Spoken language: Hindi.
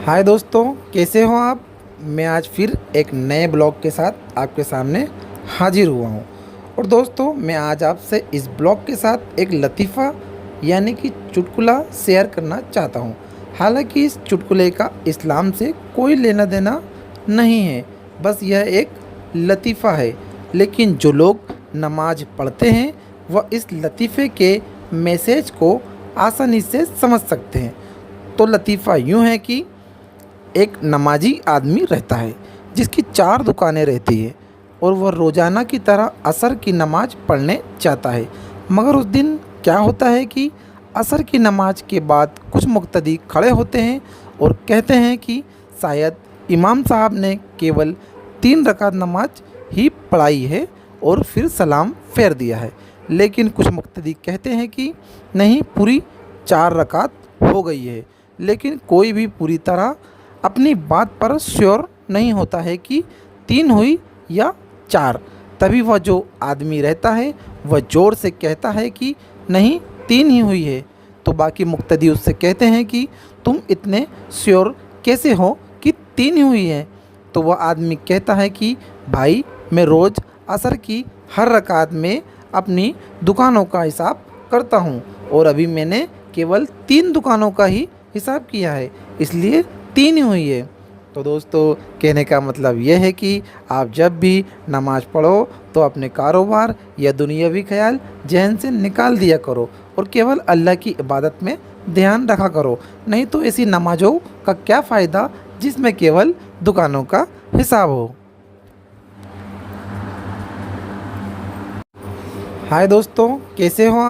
हाय दोस्तों, कैसे हो आप। मैं आज फिर एक नए ब्लॉग के साथ आपके सामने हाजिर हुआ हूँ। और दोस्तों, मैं आज आपसे इस ब्लॉग के साथ एक लतीफ़ा यानी कि चुटकुला शेयर करना चाहता हूँ। हालांकि इस चुटकुले का इस्लाम से कोई लेना देना नहीं है, बस यह एक लतीफ़ा है। लेकिन जो लोग नमाज पढ़ते हैं वह इस लतीफ़े के मैसेज को आसानी से समझ सकते हैं। तो लतीफ़ा यूँ है कि एक नमाजी आदमी रहता है जिसकी 4 दुकानें रहती है और वह रोज़ाना की तरह असर की नमाज पढ़ने जाता है। मगर उस दिन क्या होता है कि असर की नमाज के बाद कुछ मुक्तदी खड़े होते हैं और कहते हैं कि शायद इमाम साहब ने केवल 3 रकात नमाज ही पढ़ाई है और फिर सलाम फेर दिया है। लेकिन कुछ मुक्तदी कहते हैं कि नहीं, पूरी 4 रकात हो गई है। लेकिन कोई भी पूरी तरह अपनी बात पर श्योर नहीं होता है कि 3 हुई या 4। तभी वह जो आदमी रहता है वह ज़ोर से कहता है कि नहीं, 3 ही हुई है। तो बाकी मुक्तदी उससे कहते हैं कि तुम इतने श्योर कैसे हो कि 3 ही हुई है। तो वह आदमी कहता है कि भाई, मैं रोज़ असर की हर रकात में अपनी दुकानों का हिसाब करता हूँ और अभी मैंने केवल 3 दुकानों का ही हिसाब किया है, इसलिए 3 ही हुई है। तो दोस्तों, कहने का मतलब यह है कि आप जब भी नमाज़ पढ़ो तो अपने कारोबार या दुनियावी ख्याल जहन से निकाल दिया करो और केवल अल्लाह की इबादत में ध्यान रखा करो। नहीं तो ऐसी नमाज़ों का क्या फ़ायदा जिसमें केवल दुकानों का हिसाब हो। हाय दोस्तों, कैसे हो।